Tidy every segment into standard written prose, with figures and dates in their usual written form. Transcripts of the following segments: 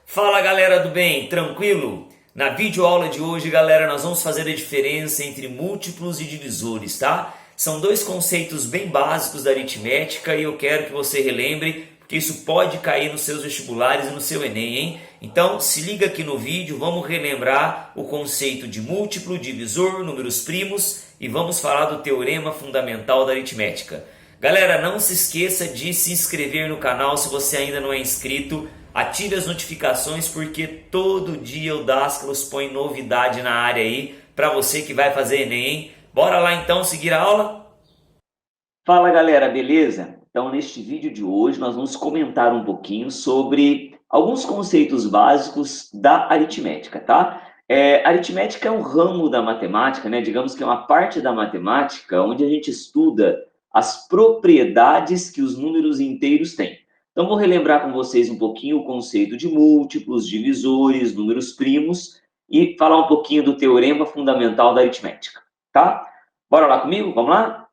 Fala galera do bem, tranquilo? Na videoaula de hoje, galera, nós vamos fazer a diferença entre múltiplos e divisores, tá? São dois conceitos bem básicos da aritmética e eu quero que você relembre, porque isso pode cair nos seus vestibulares e no seu Enem, hein? Então, se liga aqui no vídeo, vamos relembrar o conceito de múltiplo, divisor, números primos e vamos falar do teorema fundamental da aritmética. Galera, não se esqueça de se inscrever no canal se você ainda não é inscrito. Ative as notificações porque todo dia o Dascalos põe novidade na área aí para você que vai fazer Enem, hein? Bora lá então seguir a aula? Fala galera, beleza? Então, neste vídeo de hoje, nós vamos comentar um pouquinho sobre alguns conceitos básicos da aritmética, tá? Aritmética é um ramo da matemática, né? Digamos que é uma parte da matemática onde a gente estuda as propriedades que os números inteiros têm. Então, vou relembrar com vocês um pouquinho o conceito de múltiplos, divisores, números primos e falar um pouquinho do teorema fundamental da aritmética, tá? Bora lá comigo? Vamos lá?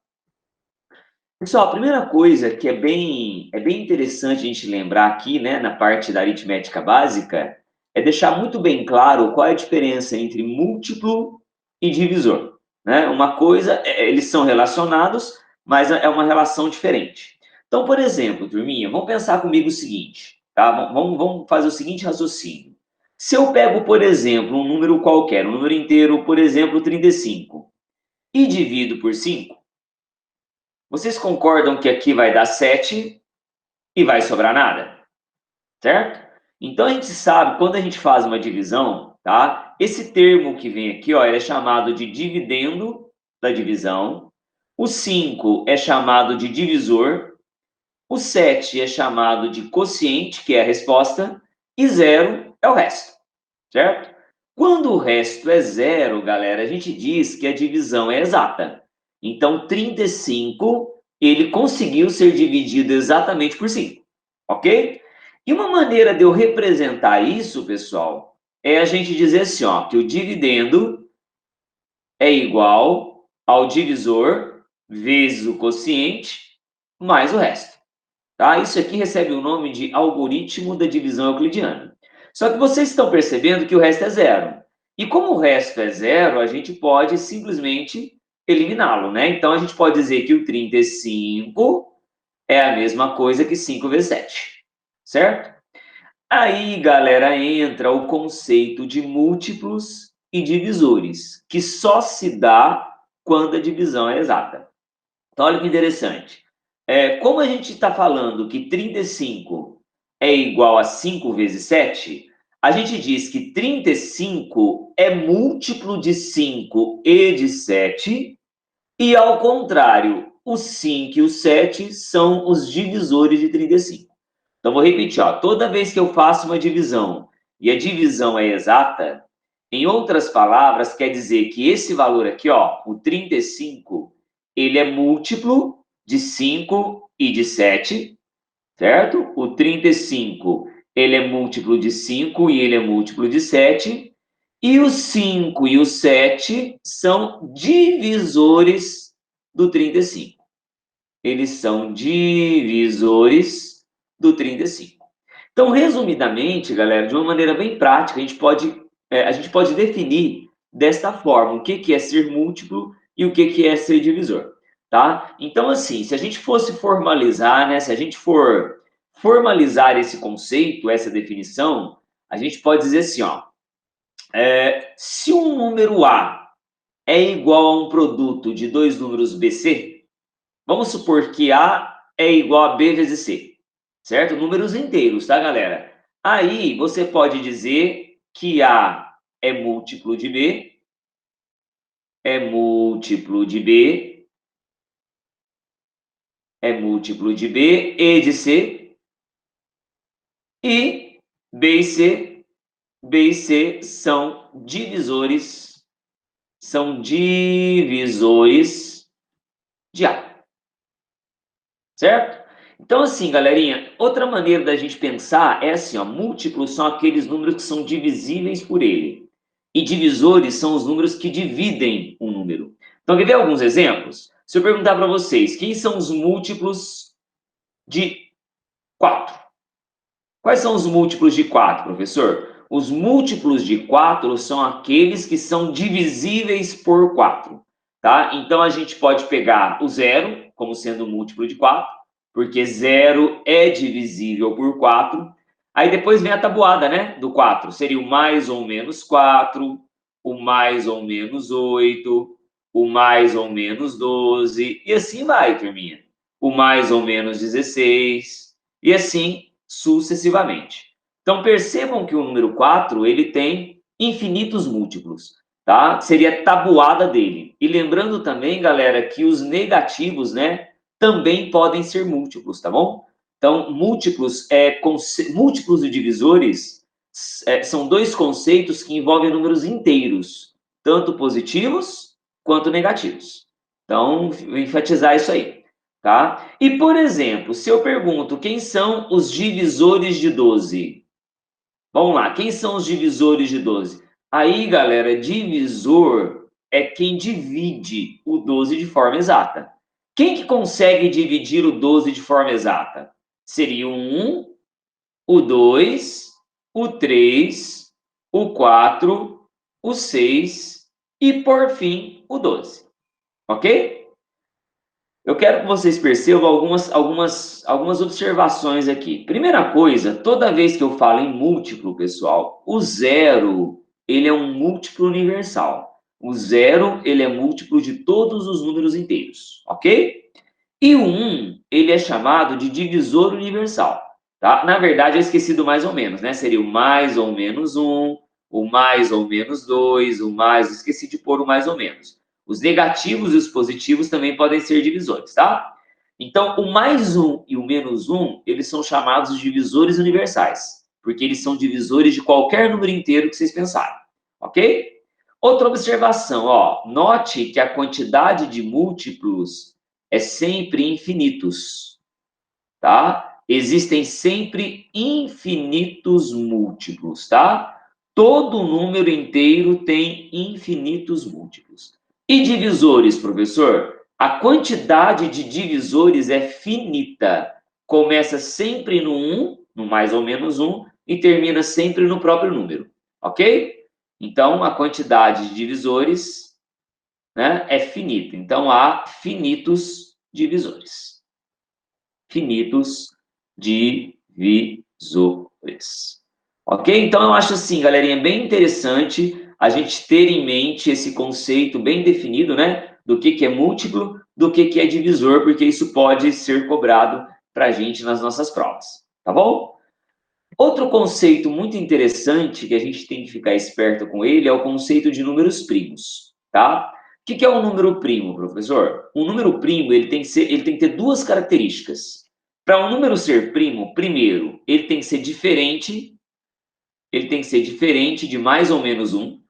Pessoal, a primeira coisa que é bem interessante a gente lembrar aqui, né, na parte da aritmética básica, é deixar muito bem claro qual é a diferença entre múltiplo e divisor, né? Uma coisa, eles são relacionados, mas é uma relação diferente. Então, por exemplo, turminha, vamos pensar comigo o seguinte, tá? Vamos fazer o seguinte raciocínio. Se eu pego, por exemplo, um número qualquer, um número inteiro, por exemplo, 35, e divido por 5. Vocês concordam que aqui vai dar 7 e vai sobrar nada, certo? Então a gente sabe, quando a gente faz uma divisão, tá? Esse termo que vem aqui, ó, ele é chamado de dividendo da divisão. O 5 é chamado de divisor. O 7 é chamado de quociente, que é a resposta. E 0 é o resto, certo? Quando o resto é zero, galera, a gente diz que a divisão é exata. Então, 35, ele conseguiu ser dividido exatamente por 5, ok? E uma maneira de eu representar isso, pessoal, é a gente dizer assim, ó, que o dividendo é igual ao divisor vezes o quociente mais o resto. Tá? Isso aqui recebe o nome de algoritmo da divisão euclidiana. Só que vocês estão percebendo que o resto é zero. E como o resto é zero, a gente pode simplesmente eliminá-lo, né? Então a gente pode dizer que o 35 é a mesma coisa que 5 vezes 7, certo? Aí, galera, entra o conceito de múltiplos e divisores, que só se dá quando a divisão é exata. Então, olha que interessante. Como a gente está falando que 35 é igual a 5 vezes 7, a gente diz que 35 é múltiplo de 5 e de 7, e ao contrário, o 5 e o 7 são os divisores de 35. Então, vou repetir, ó, toda vez que eu faço uma divisão e a divisão é exata, em outras palavras, quer dizer que esse valor aqui, ó, o 35, ele é múltiplo de 5 e de 7, certo? O 35, ele é múltiplo de 5 e ele é múltiplo de 7. E o 5 e o 7 são divisores do 35. Eles são divisores do 35. Então, resumidamente, galera, de uma maneira bem prática, a gente pode definir desta forma o que é ser múltiplo e o que é ser divisor, tá? Então, assim, se a gente fosse formalizar, né, se a gente for formalizar esse conceito, essa definição, a gente pode dizer assim, ó, se um número A é igual a um produto de dois números BC, vamos supor que A é igual a B vezes C, certo? Números inteiros, tá, galera? Aí você pode dizer que A é múltiplo de B, é múltiplo de B, é múltiplo de B e de C, e B e C são divisores de A. Certo? Então, assim, galerinha, outra maneira da gente pensar é assim, ó, múltiplos são aqueles números que são divisíveis por ele. E divisores são os números que dividem um número. Então, quer ver alguns exemplos? Se eu perguntar para vocês, quem são os múltiplos de 4? Quais são os múltiplos de 4, professor? Os múltiplos de 4 são aqueles que são divisíveis por 4, tá? Então, a gente pode pegar o zero como sendo um múltiplo de 4, porque zero é divisível por 4. Aí depois vem a tabuada, né, do 4. Seria o mais ou menos 4, o mais ou menos 8, o mais ou menos 12, e assim vai, turminha. O mais ou menos 16, e assim sucessivamente. Então, percebam que o número 4, ele tem infinitos múltiplos, tá? Seria a tabuada dele. E lembrando também, galera, que os negativos, né, também podem ser múltiplos, tá bom? Então, múltiplos e divisores são dois conceitos que envolvem números inteiros, tanto positivos quanto negativos. Então, vou enfatizar isso aí, tá? E, por exemplo, se eu pergunto quem são os divisores de 12? Vamos lá, quem são os divisores de 12? Aí, galera, divisor é quem divide o 12 de forma exata. Quem que consegue dividir o 12 de forma exata? Seria o 1, o 2, o 3, o 4, o 6 e, por fim, o 12. Ok? Eu quero que vocês percebam algumas observações aqui. Primeira coisa, toda vez que eu falo em múltiplo, pessoal, o zero, ele é um múltiplo universal. O zero, ele é múltiplo de todos os números inteiros, ok? E o 1, ele é chamado de divisor universal, tá? Na verdade, eu esqueci do mais ou menos, né? Seria o mais ou menos 1, o mais ou menos 2, o mais... Esqueci de pôr o mais ou menos. Os negativos e os positivos também podem ser divisores, tá? Então, o mais 1 e o menos 1, eles são chamados de divisores universais, porque eles são divisores de qualquer número inteiro que vocês pensarem, ok? Outra observação, ó, note que a quantidade de múltiplos é sempre infinitos, tá? Existem sempre infinitos múltiplos, tá? Todo número inteiro tem infinitos múltiplos. E divisores, professor? A quantidade de divisores é finita. Começa sempre no 1, no mais ou menos 1, e termina sempre no próprio número, ok? Então, a quantidade de divisores, né, é finita. Então, há finitos divisores. Finitos divisores. Ok? Então, eu acho assim, galerinha, bem interessante a gente ter em mente esse conceito bem definido, né? Do que é múltiplo, do que é divisor, porque isso pode ser cobrado para a gente nas nossas provas. Tá bom? Outro conceito muito interessante que a gente tem que ficar esperto com ele é o conceito de números primos, tá? O que é um número primo, professor? Um número primo, ele tem que ter duas características. Para um número ser primo, primeiro, ele tem que ser diferente de mais ou menos um.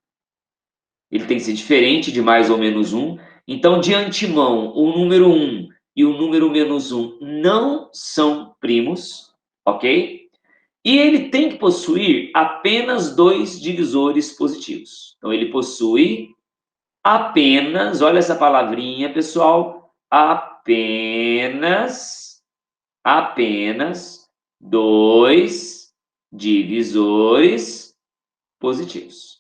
Ele tem que ser diferente de mais ou menos um. Então, de antemão, o número 1 e o número menos 1 não são primos, ok? E ele tem que possuir apenas dois divisores positivos. Então, ele possui apenas, olha essa palavrinha, pessoal, apenas dois divisores positivos.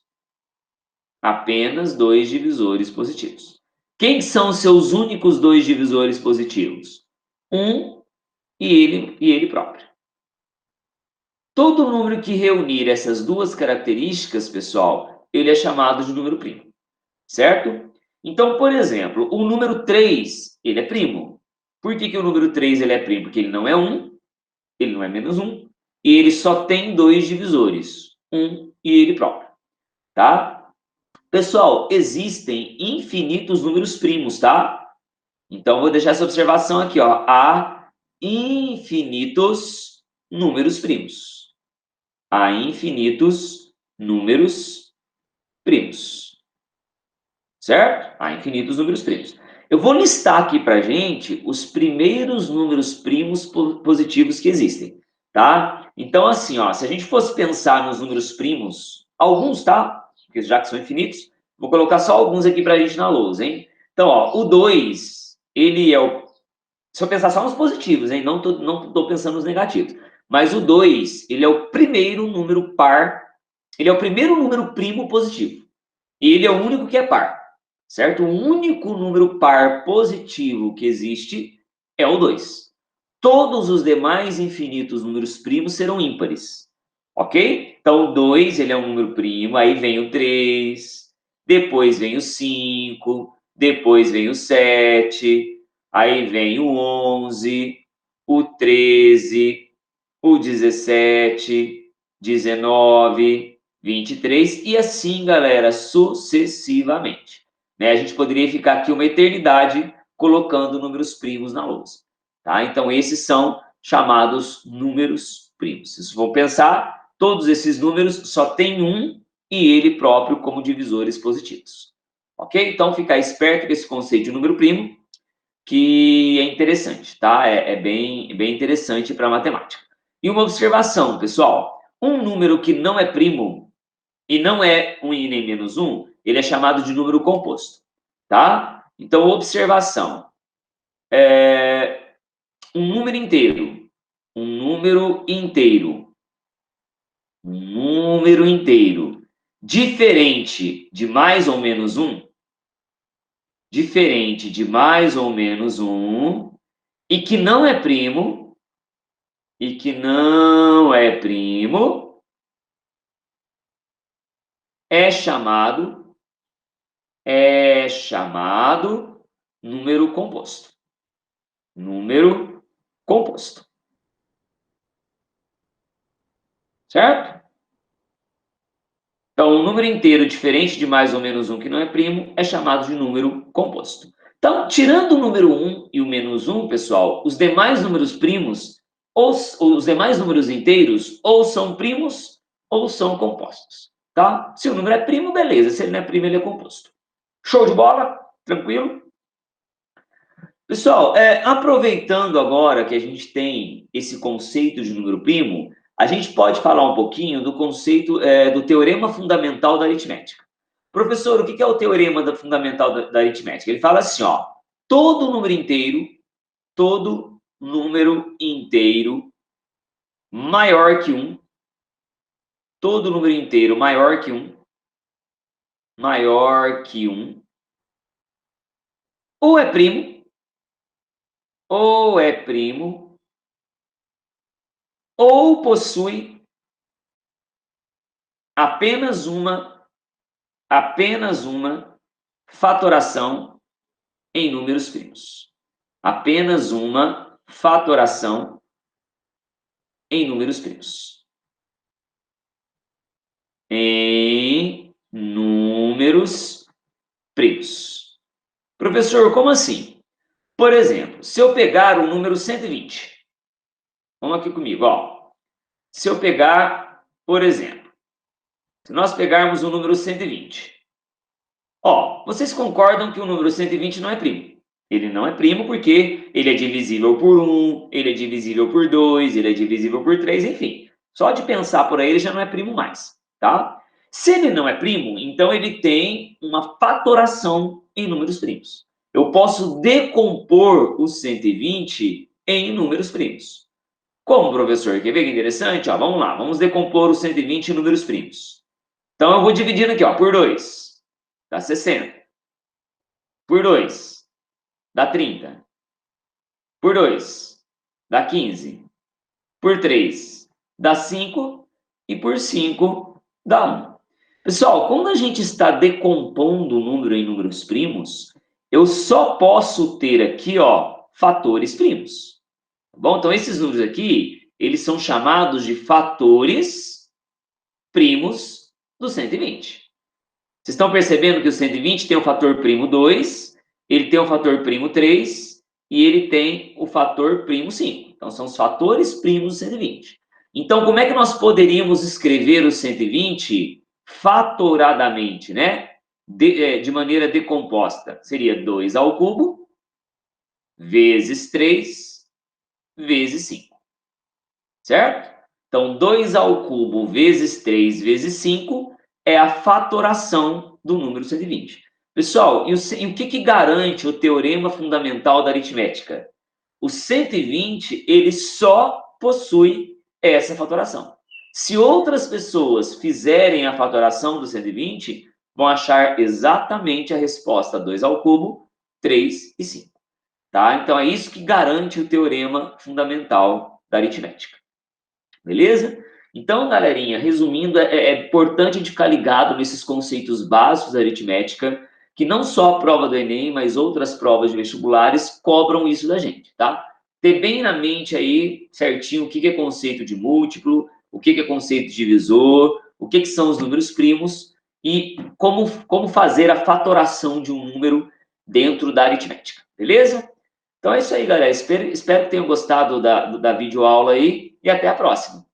Apenas dois divisores positivos. Quem são os seus únicos dois divisores positivos? Um e ele próprio. Todo número que reunir essas duas características, pessoal, ele é chamado de número primo, certo? Então, por exemplo, o número 3, ele é primo. Por que o número 3 ele é primo? Porque ele não é 1, ele não é menos 1, e ele só tem dois divisores, 1 e ele próprio, tá? Pessoal, existem infinitos números primos, tá? Então, vou deixar essa observação aqui, ó. Há infinitos números primos. Há infinitos números primos. Certo? Há infinitos números primos. Eu vou listar aqui para gente os primeiros números primos positivos que existem, tá? Então, assim, ó, se a gente fosse pensar nos números primos, alguns, tá? Porque já que são infinitos, vou colocar só alguns aqui para a gente na lousa, hein? Então, ó, o 2, ele é o... Se eu pensar só nos positivos, hein? Não tô pensando nos negativos. Mas o 2, ele é o primeiro número par, ele é o primeiro número primo positivo. E ele é o único que é par, certo? O único número par positivo que existe é o 2. Todos os demais infinitos números primos serão ímpares, ok? Então, o 2, ele é um número primo, aí vem o 3, depois vem o 5, depois vem o 7, aí vem o 11, o 13, o 17, 19, 23 e assim, galera, sucessivamente. Né? A gente poderia ficar aqui uma eternidade colocando números primos na lousa. Tá? Então, esses são chamados números primos. Se for pensar, todos esses números só tem um e ele próprio como divisores positivos. Ok? Então, ficar esperto com esse conceito de número primo, que é interessante, tá? É bem interessante para a matemática. E uma observação, pessoal. Um número que não é primo e não é 1 e nem menos 1, ele é chamado de número composto, tá? Então, observação. Um número inteiro, um número inteiro, um número inteiro, diferente de mais ou menos 1, diferente de mais ou menos 1, e que não é primo, é chamado número composto. Número composto. Certo? Então, um número inteiro diferente de mais ou menos 1 que não é primo é chamado de número composto. Então, tirando o número 1 e o menos 1, pessoal, os demais números primos, ou os demais números inteiros, ou são primos ou são compostos. Tá? Se o número é primo, beleza. Se ele não é primo, ele é composto. Show de bola? Tranquilo? Pessoal, aproveitando agora que a gente tem esse conceito de número primo, a gente pode falar um pouquinho do conceito do teorema fundamental da aritmética. Professor, o que é o teorema fundamental da aritmética? Ele fala assim, ó, todo número inteiro maior que 1, todo número inteiro maior que 1, ou é primo, ou possui apenas uma fatoração em números primos. Apenas uma fatoração em números primos. Em números primos. Professor, como assim? Por exemplo, se eu pegar o número 120, vamos aqui comigo, ó. Se eu pegar, por exemplo, se nós pegarmos o número 120, ó, vocês concordam que o número 120 não é primo? Ele não é primo porque ele é divisível por 1, ele é divisível por 2, ele é divisível por 3, enfim. Só de pensar por aí ele já não é primo mais, tá? Se ele não é primo, então ele tem uma fatoração em números primos. Eu posso decompor o 120 em números primos. Como, professor? Quer ver que interessante? Ó, vamos lá, vamos decompor o 120 em números primos. Então eu vou dividindo aqui, ó, por 2, dá 60. Por 2, dá 30. Por 2, dá 15. Por 3, dá 5. E por 5, dá 1. Pessoal, quando a gente está decompondo o número em números primos, eu só posso ter aqui, ó, fatores primos. Tá bom? Então, esses números aqui, eles são chamados de fatores primos do 120. Vocês estão percebendo que o 120 tem o fator primo 2, ele tem o fator primo 3 e ele tem o fator primo 5. Então, são os fatores primos do 120. Então, como é que nós poderíamos escrever o 120 fatoradamente, né? De maneira decomposta? Seria 2 ao cubo vezes 3 vezes 5. Certo? Então, 2 ao cubo vezes 3 vezes 5 é a fatoração do número 120. Pessoal, e o que garante o teorema fundamental da aritmética? O 120, ele só possui essa fatoração. Se outras pessoas fizerem a fatoração do 120, vão achar exatamente a resposta 2 ao cubo, 3 e 5. Tá? Então, é isso que garante o teorema fundamental da aritmética. Beleza? Então, galerinha, resumindo, é importante a gente ficar ligado nesses conceitos básicos da aritmética, que não só a prova do Enem, mas outras provas de vestibulares cobram isso da gente, tá? Ter bem na mente aí, certinho, o que é conceito de múltiplo, o que é conceito de divisor, o que são os números primos e como fazer a fatoração de um número dentro da aritmética, beleza? Então é isso aí, galera. Espero que tenham gostado da videoaula aí e até a próxima.